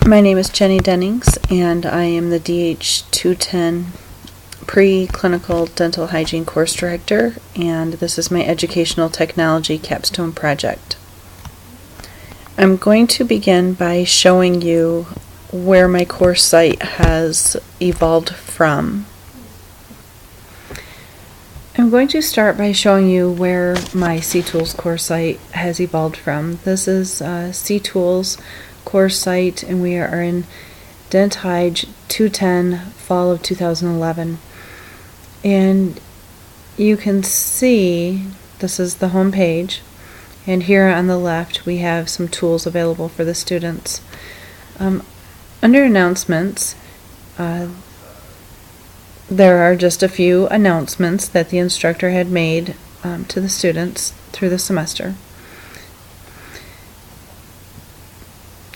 My name is Jenny Dennings, and I am the DH210 Pre-Clinical Dental Hygiene Course Director, and this is my Educational Technology Capstone project. I'm going to begin by showing you where my course site has evolved from. I'm going to start by showing you where my CTools course site has evolved from. This is CTools course site, and we are in DentHyg 210 fall of 2011. And you can see this is the home page, and here on the left we have some tools available for the students. Under announcements, there are just a few announcements that the instructor had made to the students through the semester.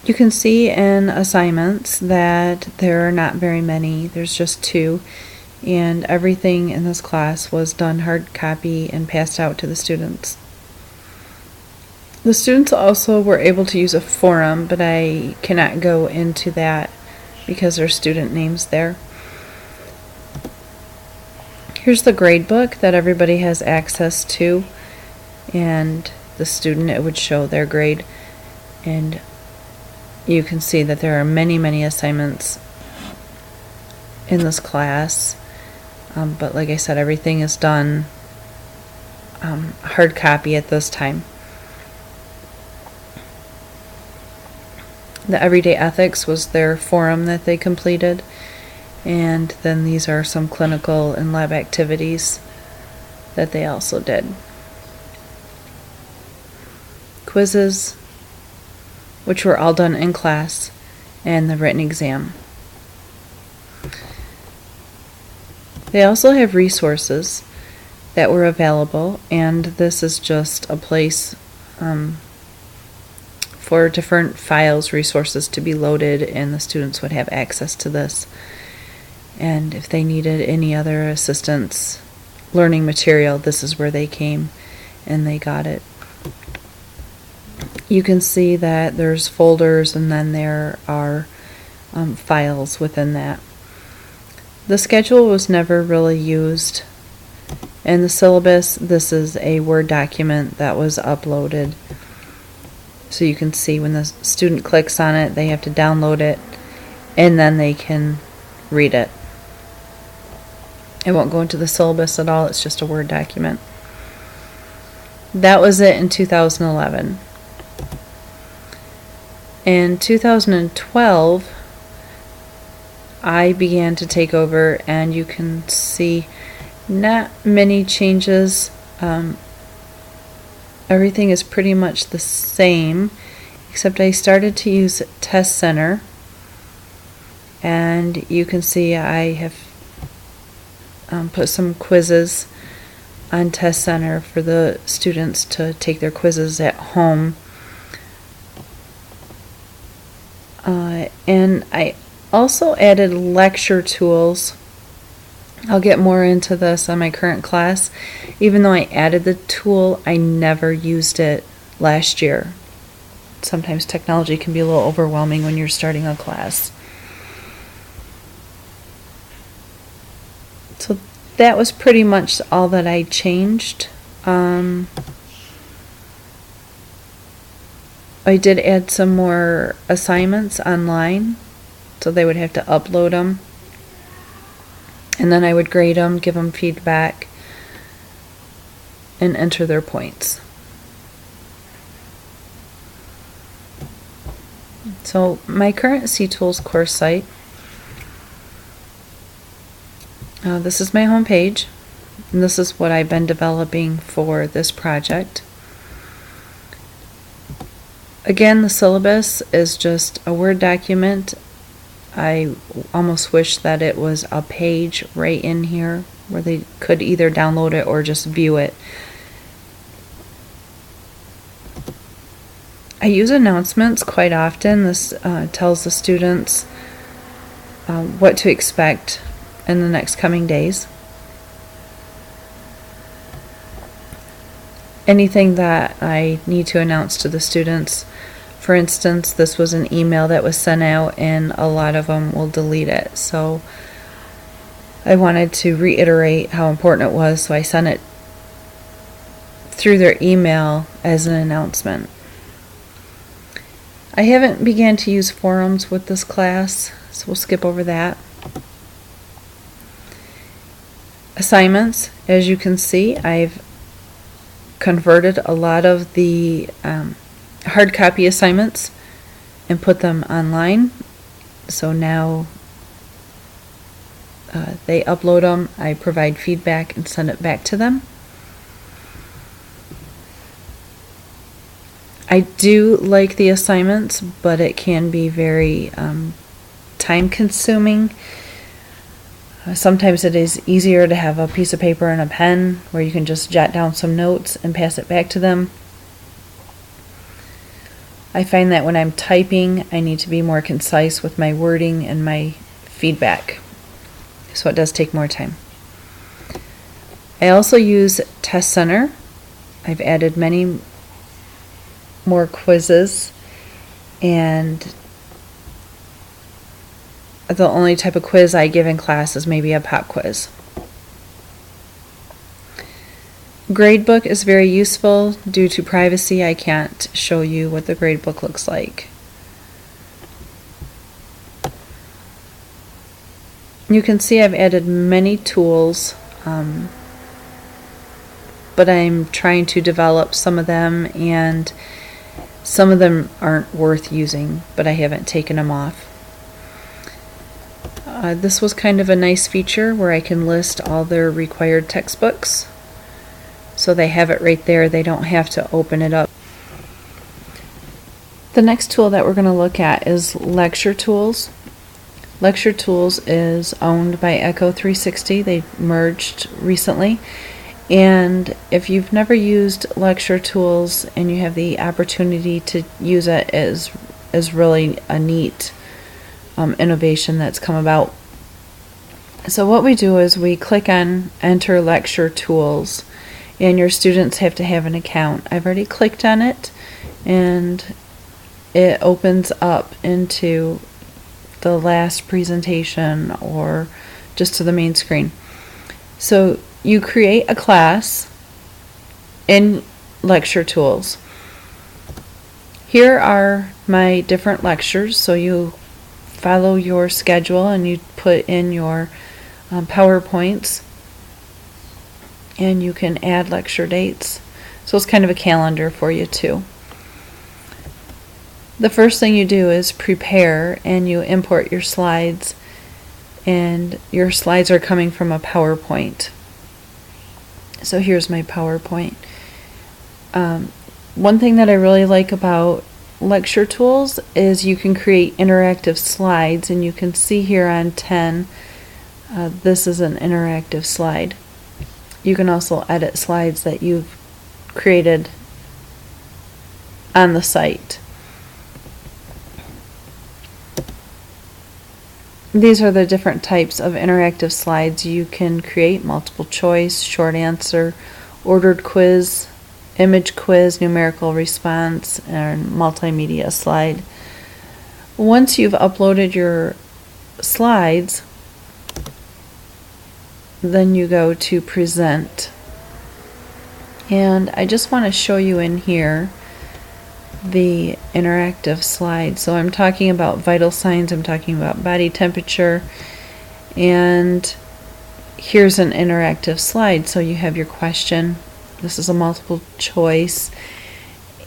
You can see in assignments that there are not very many. There's just 2, and everything in this class was done hard copy and passed out to the students. The students also were able to use a forum, but I cannot go into that because there are student names there. Here's the grade book that everybody has access to, and the student, it would show their grade, and you can see that there are many assignments in this class, but like I said, everything is done hard copy at this time. The Everyday Ethics was their forum that they completed, and then these are some clinical and lab activities that they also did. Quizzes, which were all done in class, and the written exam. They also have resources that were available, and this is just a place for different files, resources to be loaded, and the students would have access to this. And if they needed any other assistance learning material, this is where they came and they got it. You can see that there's folders, and then there are files within that. The schedule was never really used. And the syllabus, this is a Word document that was uploaded. So you can see when the student clicks on it, they have to download it, and then they can read it. It won't go into the syllabus at all, it's just a Word document. That was it in 2011. In 2012, I began to take over, and you can see not many changes. Everything is pretty much the same, except I started to use Test Center, and you can see I have put some quizzes on Test Center for the students to take their quizzes at home. And I also added lecture tools. I'll get more into this on my current class. Even though I added the tool, I never used it last year. Sometimes technology can be a little overwhelming when you're starting a class. So that was pretty much all that I changed. I did add some more assignments online, so they would have to upload them, and then I would grade them, give them feedback, and enter their points. So my current CTools course site, this is my home page, and this is what I've been developing for this project. Again, the syllabus is just a Word document. I almost wish that it was a page right in here where they could either download it or just view it. I use announcements quite often. This tells the students what to expect in the next coming days. Anything that I need to announce to the students For instance, this was an email that was sent out and a lot of them will delete it. So I wanted to reiterate how important it was, so I sent it through their email as an announcement. I haven't began to use forums with this class, so we'll skip over that. Assignments, as you can see, I've converted a lot of the hard copy assignments and put them online. So now they upload them, I provide feedback and send it back to them. I do like the assignments, but it can be very time consuming. Sometimes it is easier to have a piece of paper and a pen where you can just jot down some notes and pass it back to them. I find that when I'm typing, I need to be more concise with my wording and my feedback. So it does take more time. I also use Test Center. I've added many more quizzes, and the only type of quiz I give in class is maybe a pop quiz. Gradebook is very useful. Due to privacy, I can't show you what the gradebook looks like. You can see I've added many tools, but I'm trying to develop some of them, and some of them aren't worth using, but I haven't taken them off. This was kind of a nice feature where I can list all their required textbooks. So they have it right there. They don't have to open it up. The next tool that we're going to look at is Lecture Tools. Lecture Tools is owned by Echo 360. They merged recently. And if you've never used Lecture Tools and you have the opportunity to use it, is really a neat innovation that's come about. So what we do is we click on Enter Lecture Tools, and your students have to have an account. I've already clicked on it, and it opens up into the last presentation or just to the main screen. So you create a class in Lecture Tools. Here are my different lectures, so you follow your schedule and you put in your PowerPoints, and you can add lecture dates. So it's kind of a calendar for you too. The first thing you do is prepare, and you import your slides, and your slides are coming from a PowerPoint. So here's my PowerPoint. One thing that I really like about Lecture Tools is you can create interactive slides, and you can see here on 10, this is an interactive slide. You can also edit slides that you've created on the site. These are the different types of interactive slides you can create: multiple choice, short answer, ordered quiz, image quiz, numerical response, and multimedia slide. Once you've uploaded your slides, then you go to present. And I just want to show you in here the interactive slide. So I'm talking about vital signs, I'm talking about body temperature, and here's an interactive slide. So you have your question. This is a multiple choice,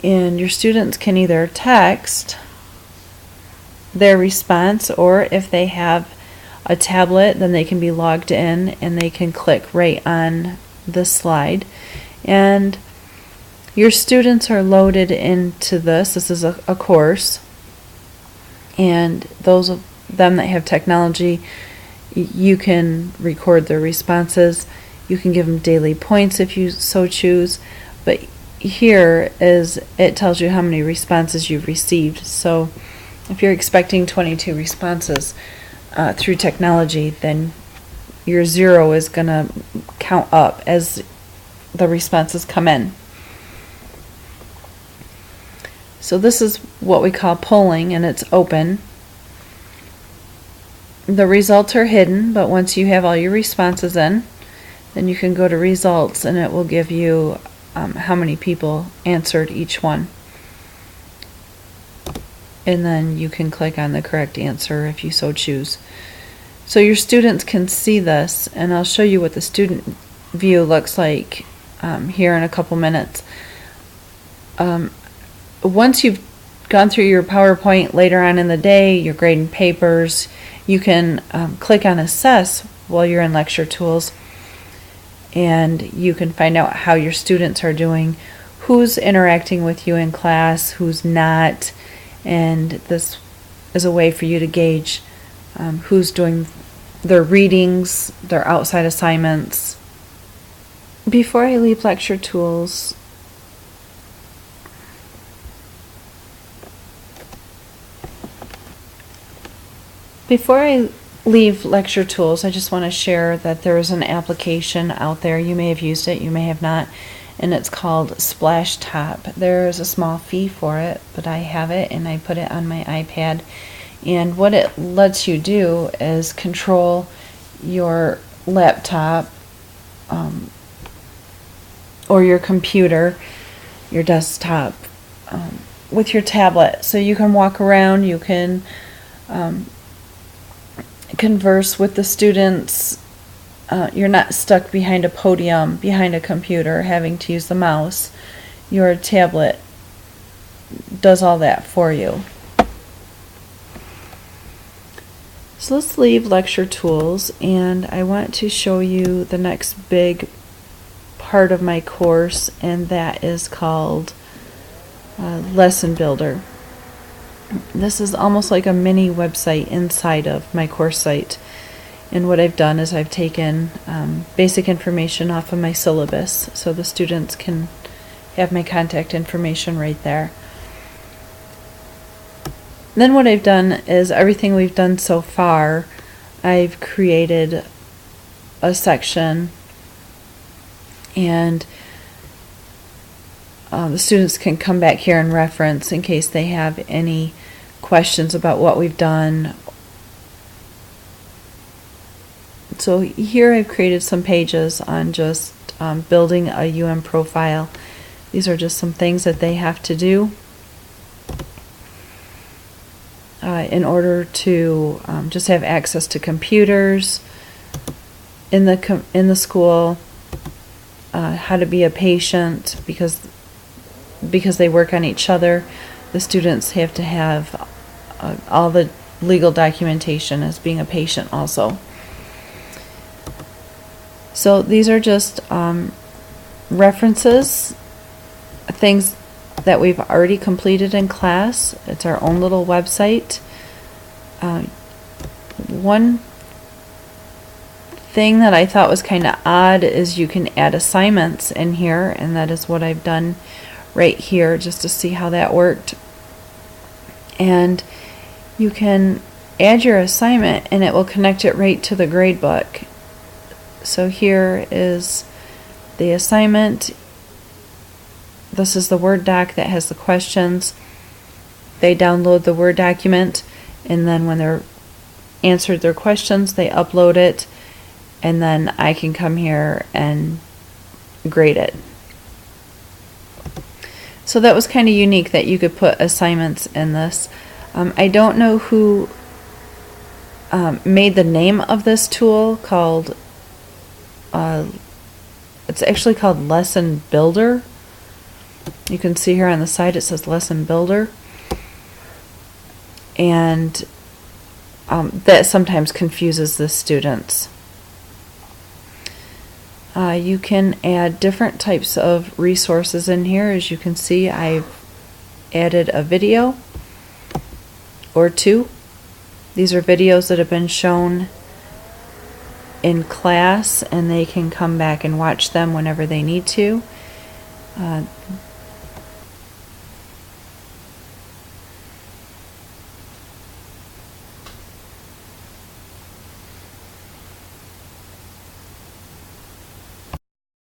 and your students can either text their response, or if they have a tablet, then they can be logged in and they can click right on the slide, and your students are loaded into this. This is a course, and those of them that have technology, you can record their responses. You can give them daily points if you so choose, but here is, it tells you how many responses you've received. So if you're expecting 22 responses through technology, then your 0 is going to count up as the responses come in. So this is what we call polling, and it's open. The results are hidden, but once you have all your responses in, then you can go to results and it will give you how many people answered each one. And then you can click on the correct answer if you so choose. So your students can see this, and I'll show you what the student view looks like here in a couple minutes. Once you've gone through your PowerPoint later on in the day, you're grading papers, you can click on Assess while you're in Lecture Tools, and you can find out how your students are doing, who's interacting with you in class, who's not, and this is a way for you to gauge who's doing their readings, their outside assignments. Before I leave Lecture Tools, I just want to share that there is an application out there. You may have used it, you may have not, and it's called Splash Top. There is a small fee for it, but I have it and I put it on my iPad. And what it lets you do is control your laptop or your computer, your desktop, with your tablet. So you can walk around, you can converse with the students. You're not stuck behind a podium, behind a computer, having to use the mouse. Your tablet does all that for you. So let's leave Lecture Tools, and I want to show you the next big part of my course, and that is called Lesson Builder. This is almost like a mini website inside of my course site. And what I've done is I've taken basic information off of my syllabus so the students can have my contact information right there. Then what I've done is everything we've done so far, I've created a section, and the students can come back here and reference in case they have any questions about what we've done. So here I've created some pages on just building a UM profile. These are just some things that they have to do in order to just have access to computers in the school, how to be a patient, because they work on each other. The students have to have all the legal documentation as being a patient also. So these are just references, things that we've already completed in class. It's our own little website. One thing that I thought was kind of odd is you can add assignments in here, and that is what I've done right here just to see how that worked. And you can add your assignment and it will connect it right to the grade book. So here is the assignment. This is the Word doc that has the questions. They download the Word document, and then when they're answered their questions, they upload it, and then I can come here and grade it. So that was kind of unique that you could put assignments in this. I don't know who made the name of this tool called, it's actually called Lesson Builder. You can see here on the side it says Lesson Builder. And that sometimes confuses the students. You can add different types of resources in here. As you can see, I've added a video or two. These are videos that have been shown in class, and they can come back and watch them whenever they need to.